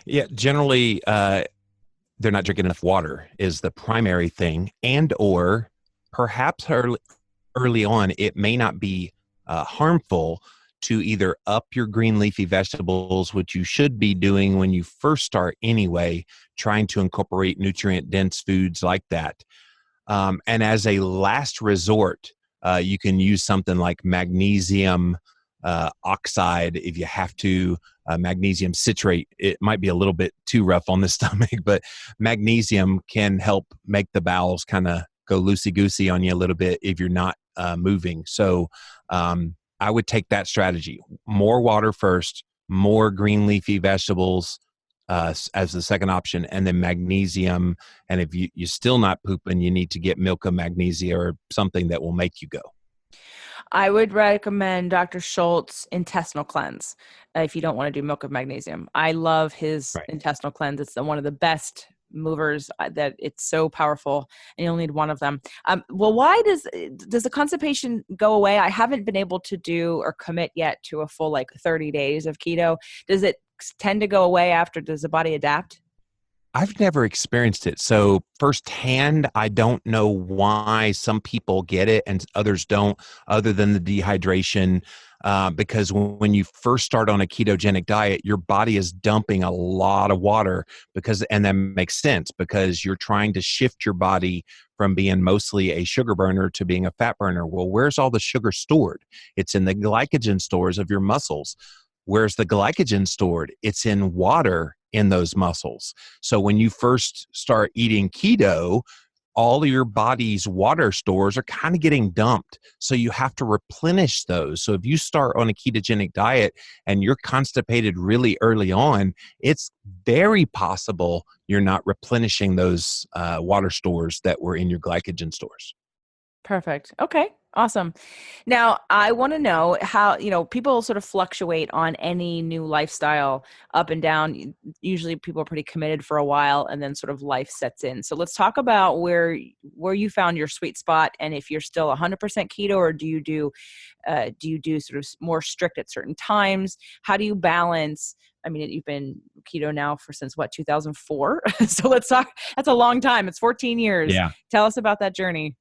Yeah. Generally, they're not drinking enough water is the primary thing, and or perhaps early on, it may not be harmful to either up your green leafy vegetables, which you should be doing when you first start anyway, trying to incorporate nutrient dense foods like that. And as a last resort, you can use something like magnesium oxide if you have to, magnesium citrate. It might be a little bit too rough on the stomach, but magnesium can help make the bowels kind of go loosey-goosey on you a little bit if you're not moving. So I would take that strategy. More water first, more green leafy vegetables, as the second option, and then magnesium. And if you're still not pooping, you need to get milk of magnesia or something that will make you go. I would recommend Dr. Schultz intestinal cleanse if you don't want to do milk of magnesium. I love his Right. intestinal cleanse. It's one of the best movers that it's so powerful, and you'll need one of them. Well, why does the constipation go away? I haven't been able to do or commit yet to a full like 30 days of keto. Does it tend to go away after? Does the body adapt? I've never experienced it. So firsthand, I don't know why some people get it and others don't, other than the dehydration. Because when you first start on a ketogenic diet, your body is dumping a lot of water and that makes sense because you're trying to shift your body from being mostly a sugar burner to being a fat burner. Well, where's all the sugar stored? It's in the glycogen stores of your muscles. Where's the glycogen stored? It's in water in those muscles. So when you first start eating keto, all of your body's water stores are kind of getting dumped. So you have to replenish those. So if you start on a ketogenic diet and you're constipated really early on, it's very possible you're not replenishing those water stores that were in your glycogen stores. Perfect. Okay. Awesome. Now, I want to know how, people sort of fluctuate on any new lifestyle up and down. Usually people are pretty committed for a while and then sort of life sets in. So let's talk about where you found your sweet spot and if you're still 100% keto, or do you do sort of more strict at certain times? How do you balance? I mean, you've been keto now since what, 2004? So let's talk. That's a long time. It's 14 years. Yeah. Tell us about that journey.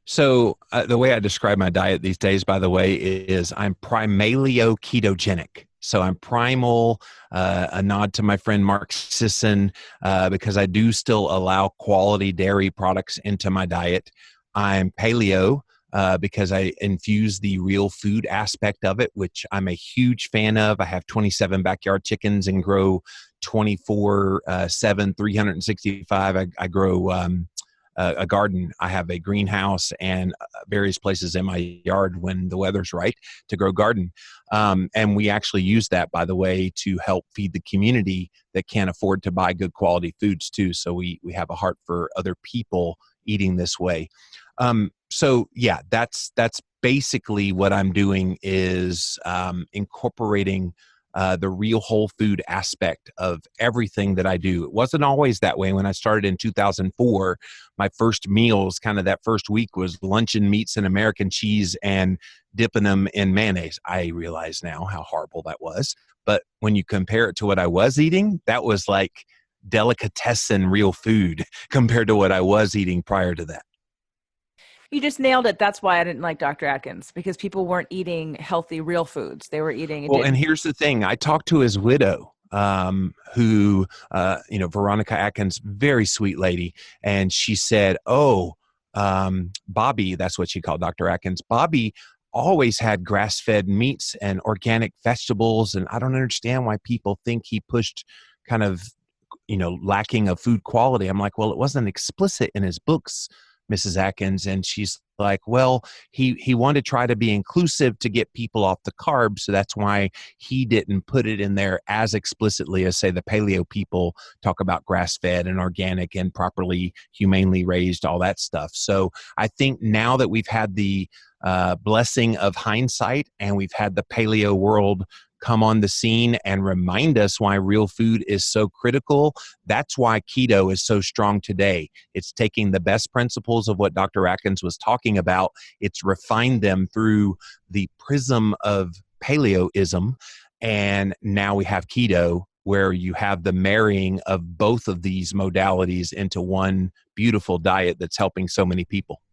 So the way I describe my diet these days, by the way, is I'm primaleo ketogenic. So I'm primal, a nod to my friend Mark Sisson, because I do still allow quality dairy products into my diet. I'm paleo, because I infuse the real food aspect of it, which I'm a huge fan of. I have 27 backyard chickens and grow 24/7, 365. I grow a garden. I have a greenhouse and various places in my yard when the weather's right to grow garden. And we actually use that, by the way, to help feed the community that can't afford to buy good quality foods too. So we have a heart for other people eating this way. So yeah, that's basically what I'm doing is incorporating the real whole food aspect of everything that I do. It wasn't always that way. When I started in 2004, my first meals, kind of that first week, was luncheon meats and American cheese and dipping them in mayonnaise. I realize now how horrible that was. But when you compare it to what I was eating, that was like delicatessen real food compared to what I was eating prior to that. You just nailed it. That's why I didn't like Dr. Atkins, because people weren't eating healthy, real foods. They were eating it Well, and didn't. here's the thing. I talked to his widow, who, Veronica Atkins, very sweet lady. And she said, oh, Bobby, that's what she called Dr. Atkins. Bobby always had grass-fed meats and organic vegetables. And I don't understand why people think he pushed kind of, lacking of food quality. I'm like, well, it wasn't explicit in his books, Mrs. Atkins. And she's like, well, he wanted to try to be inclusive to get people off the carbs. So that's why he didn't put it in there as explicitly as, say, the paleo people talk about grass-fed and organic and properly humanely raised, all that stuff. So I think now that we've had the blessing of hindsight and we've had the paleo world come on the scene and remind us why real food is so critical. That's why keto is so strong today. It's taking the best principles of what Dr. Atkins was talking about. It's refined them through the prism of paleoism. And now we have keto, where you have the marrying of both of these modalities into one beautiful diet that's helping so many people.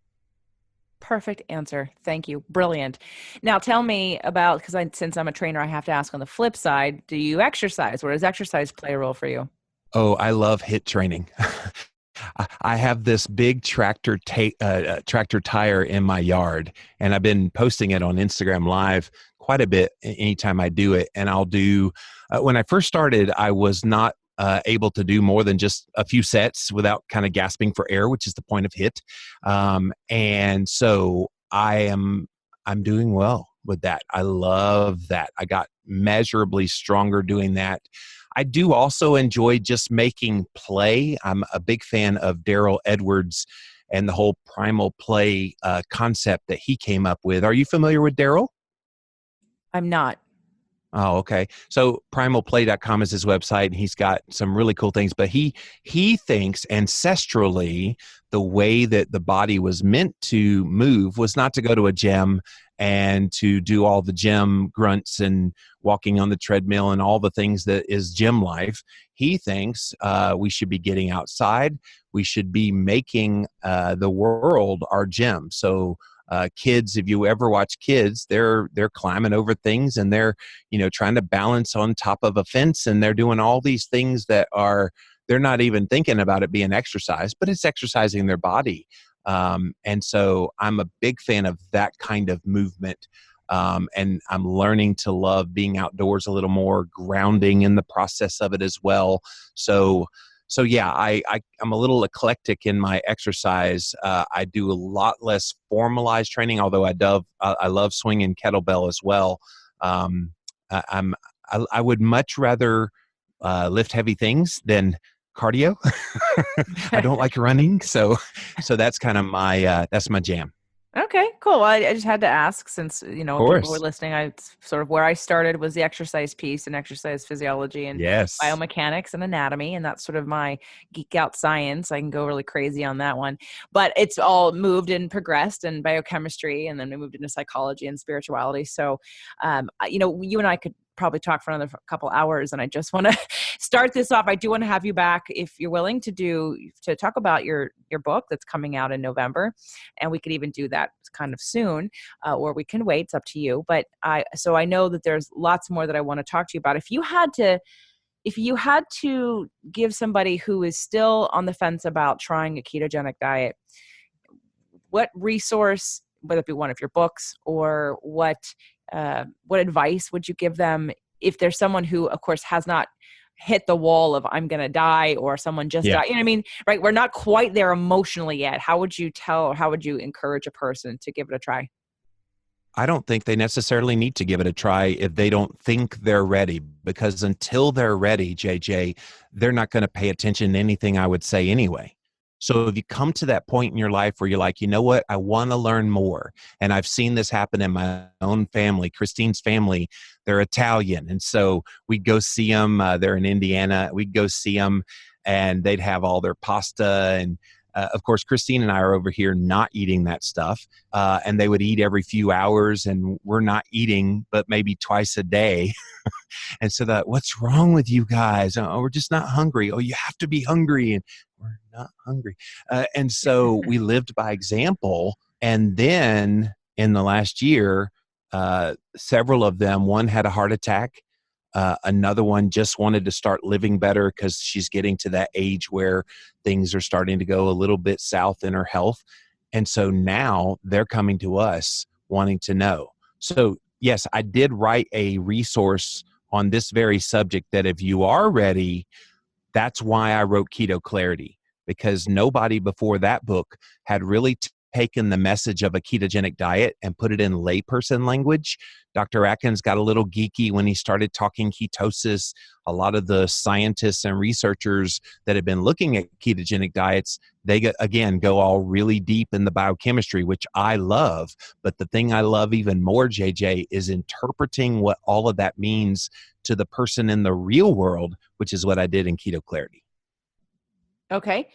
Perfect answer. Thank you. Brilliant. Now tell me about, because since I'm a trainer, I have to ask on the flip side, do you exercise? Where does exercise play a role for you? Oh, I love HIIT training. I have this big tractor tire in my yard, and I've been posting it on Instagram Live quite a bit anytime I do it. And I'll do, when I first started, I was not able to do more than just a few sets without kind of gasping for air, which is the point of HIIT. And so I'm doing well with that. I love that. I got measurably stronger doing that. I do also enjoy just making play. I'm a big fan of Daryl Edwards and the whole primal play concept that he came up with. Are you familiar with Daryl? I'm not. Oh, okay. So primalplay.com is his website, and he's got some really cool things. But he thinks ancestrally the way that the body was meant to move was not to go to a gym and to do all the gym grunts and walking on the treadmill and all the things that is gym life. He thinks we should be getting outside. We should be making the world our gym. So kids, if you ever watch kids, they're climbing over things, and they're trying to balance on top of a fence, and they're doing all these things that are, they're not even thinking about it being exercise, but it's exercising their body. And so I'm a big fan of that kind of movement. And I'm learning to love being outdoors a little more, grounding in the process of it as well. So yeah, I'm a little eclectic in my exercise. I do a lot less formalized training, although I love swinging kettlebell as well. Um, I'm I would much rather lift heavy things than cardio. I don't like running, so that's kind of my that's my jam. Okay, cool. Well, I just had to ask since, Of when people were course. listening, it's sort of where I started was the exercise piece and exercise physiology and Yes. biomechanics and anatomy. And that's sort of my geek out science. I can go really crazy on that one, but it's all moved and progressed in biochemistry. And then we moved into psychology and spirituality. So, you and I could probably talk for another couple hours, and I just want to start this off. I do want to have you back if you're willing to talk about your book that's coming out in November, and we could even do that kind of soon, or we can wait. It's up to you. But I know that there's lots more that I want to talk to you about. If you had to give somebody who is still on the fence about trying a ketogenic diet, what resource, whether it be one of your books, or what advice would you give them if there's someone who, of course, has not hit the wall of I'm going to die, or someone just Yeah. died? You know what I mean? Right? We're not quite there emotionally yet. How would you how would you encourage a person to give it a try? I don't think they necessarily need to give it a try if they don't think they're ready, because until they're ready, JJ, they're not going to pay attention to anything I would say anyway. So if you come to that point in your life where you're like, you know what, I want to learn more. And I've seen this happen in my own family, Christine's family, they're Italian. And so we'd go see them. They're in Indiana. We'd go see them, and they'd have all their pasta. And of course, Christine and I are over here not eating that stuff. And they would eat every few hours, and we're not eating but maybe twice a day. And so that, what's wrong with you guys? Oh, we're just not hungry. Oh, you have to be hungry, and we're not hungry. And so we lived by example. And then in the last year, several of them, one had a heart attack. Another one just wanted to start living better because she's getting to that age where things are starting to go a little bit south in her health. And so now they're coming to us wanting to know. So, yes, I did write a resource on this very subject that if you are ready, that's why I wrote Keto Clarity, because nobody before that book had really taken the message of a ketogenic diet and put it in layperson language. Dr. Atkins got a little geeky when he started talking ketosis. A lot of the scientists and researchers that have been looking at ketogenic diets, they again go all really deep in the biochemistry, which I love. But the thing I love even more, JJ, is interpreting what all of that means to the person in the real world, which is what I did in Keto Clarity. Okay,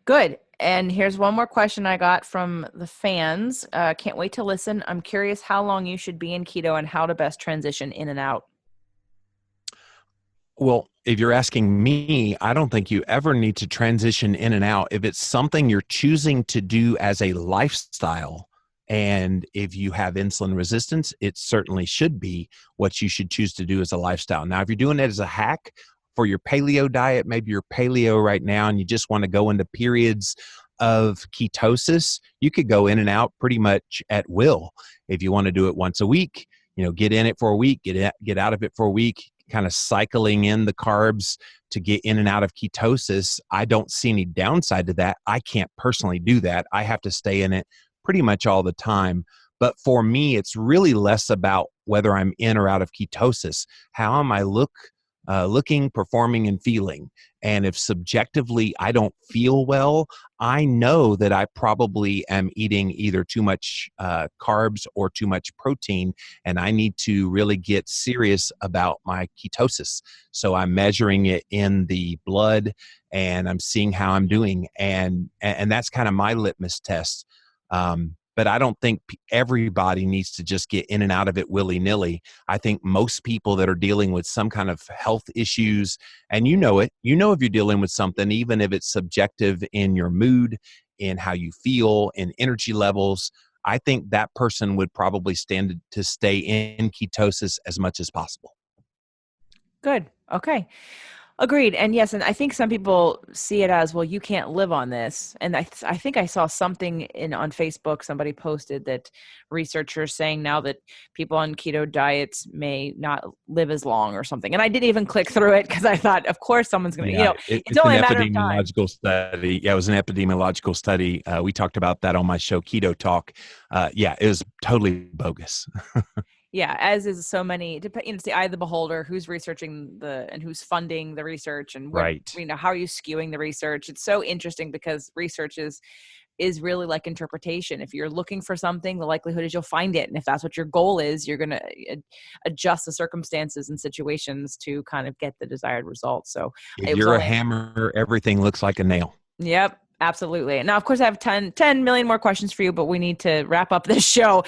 good. And here's one more question I got from the fans. Can't wait to listen. I'm curious how long you should be in keto and how to best transition in and out. Well, if you're asking me, I don't think you ever need to transition in and out. If it's something you're choosing to do as a lifestyle, and if you have insulin resistance, it certainly should be what you should choose to do as a lifestyle. Now, if you're doing it as a hack for your paleo diet, maybe you're paleo right now and you just want to go into periods of ketosis, you could go in and out pretty much at will. If you want to do it once a week, get in it for a week, get out of it for a week, kind of cycling in the carbs to get in and out of ketosis. I don't see any downside to that. I can't personally do that. I have to stay in it pretty much all the time. But for me, it's really less about whether I'm in or out of ketosis. How am I look looking, performing, and feeling. And if subjectively I don't feel well, I know that I probably am eating either too much carbs or too much protein, and I need to really get serious about my ketosis. So I'm measuring it in the blood, and I'm seeing how I'm doing, and that's kind of my litmus test. But I don't think everybody needs to just get in and out of it willy-nilly. I think most people that are dealing with some kind of health issues, and you know it, you know if you're dealing with something, even if it's subjective in your mood, in how you feel, in energy levels, I think that person would probably stand to stay in ketosis as much as possible. Good. Okay. Agreed. And yes, and I think some people see it as, well, you can't live on this. And I think I saw something on Facebook, somebody posted that researchers saying now that people on keto diets may not live as long or something. And I didn't even click through it because I thought, of course, someone's going to, Yeah, it's it's an only a matter of time. epidemiological study. Yeah, it was an epidemiological study. We talked about that on my show, Keto Talk. Yeah, it was totally bogus. Yeah, as is so many. It's the eye of the beholder. Who's researching and who's funding the research, and what Right. how are you skewing the research? It's so interesting because research is really like interpretation. If you're looking for something, the likelihood is you'll find it, and if that's what your goal is, you're going to adjust the circumstances and situations to kind of get the desired result. So If it was you're a only. hammer, everything looks like a nail. Yep, absolutely. Now, of course, I have 10 million more questions for you, but we need to wrap up this show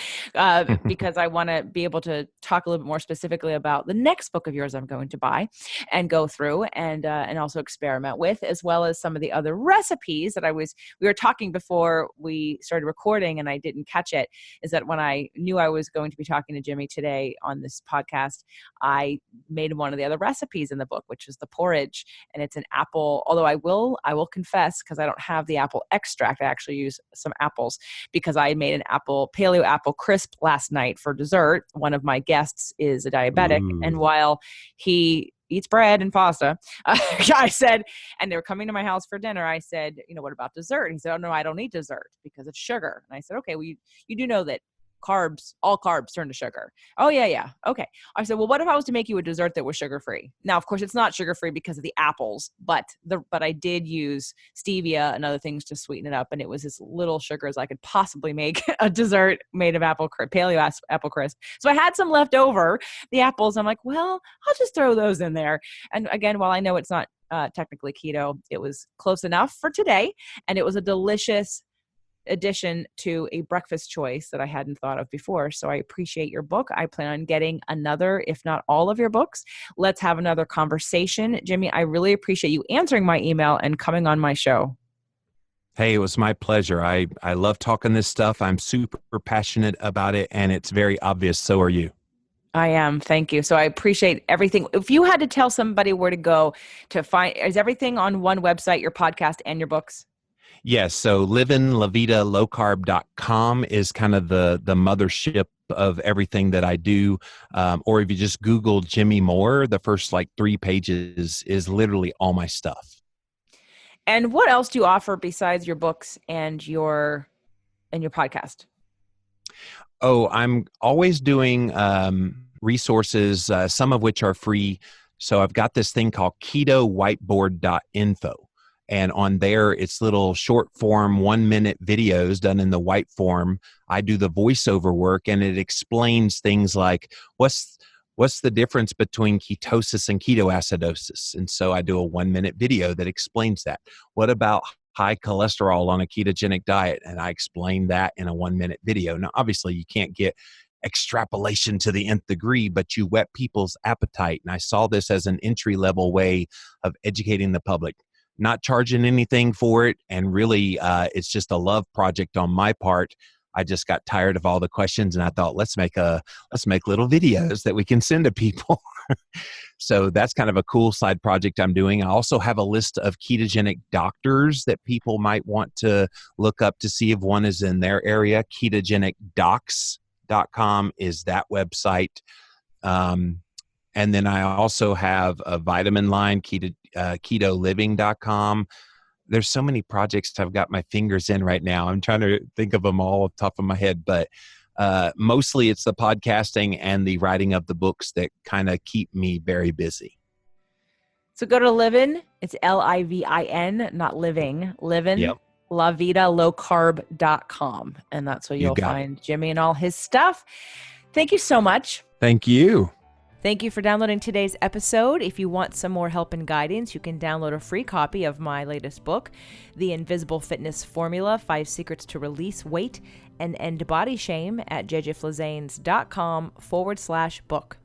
because I want to be able to talk a little bit more specifically about the next book of yours I'm going to buy and go through and also experiment with, as well as some of the other recipes that we were talking before we started recording and I didn't catch it, is that when I knew I was going to be talking to Jimmy today on this podcast, I made one of the other recipes in the book, which is the porridge. And it's an apple, although I will confess, because I don't have the apple extract, I actually use some apples because I made an paleo apple crisp last night for dessert. One of my guests is a diabetic, and Ooh. while he eats bread and pasta, I said, and they were coming to my house for dinner, I said, what about dessert? And he said, oh no, I don't eat dessert because it's sugar. And I said, okay, well, you do know that all carbs turn to sugar. Oh yeah. Okay. I said, well, what if I was to make you a dessert that was sugar-free? Now, of course, it's not sugar-free because of the apples, but I did use stevia and other things to sweeten it up, and it was as little sugar as I could possibly make a dessert made of paleo apple crisp. So I had some left over, the apples. I'm like, well, I'll just throw those in there. And again, while I know it's not technically keto, it was close enough for today, and it was a delicious addition to a breakfast choice that I hadn't thought of before. So I appreciate your book. I plan on getting another, if not all of your books. Let's have another conversation. Jimmy, I really appreciate you answering my email and coming on my show. Hey, it was my pleasure. I love talking this stuff. I'm super passionate about it, and it's very obvious. So are you. I am. Thank you. So I appreciate everything. If you had to tell somebody where to go to find, is everything on one website, your podcast and your books? Yes. So livinlavitalowcarb.com is kind of the mothership of everything that I do. Or if you just Google Jimmy Moore, the first like 3 pages is literally all my stuff. And what else do you offer besides your books and your podcast? Oh, I'm always doing resources, some of which are free. So I've got this thing called ketowhiteboard.info. And on there, it's little short form 1-minute videos done in the white form. I do the voiceover work, and it explains things like what's the difference between ketosis and ketoacidosis. And so I do a 1-minute video that explains that. What about high cholesterol on a ketogenic diet? And I explain that in a 1-minute video. Now, obviously, you can't get extrapolation to the nth degree, but you whet people's appetite. And I saw this as an entry-level way of educating the public. Not charging anything for it, and really it's just a love project on my part. I just got tired of all the questions, and I thought, let's make little videos that we can send to people. So that's kind of a cool side project I'm doing. I also have a list of ketogenic doctors that people might want to look up to see if one is in their area. Ketogenicdocs.com is that website. And then I also have a vitamin line, ketoliving.com. There's so many projects I've got my fingers in right now. I'm trying to think of them all off the top of my head, but mostly it's the podcasting and the writing of the books that kind of keep me very busy. So go to Livin. It's Livin, not living. Livin. Yep. LaVitaLowCarb.com. And that's where You you'll got find Jimmy and all his stuff. Thank you so much. Thank you. Thank you for downloading today's episode. If you want some more help and guidance, you can download a free copy of my latest book, The Invisible Fitness Formula, 5 Secrets to Release Weight and End Body Shame at jjflazanes.com/book.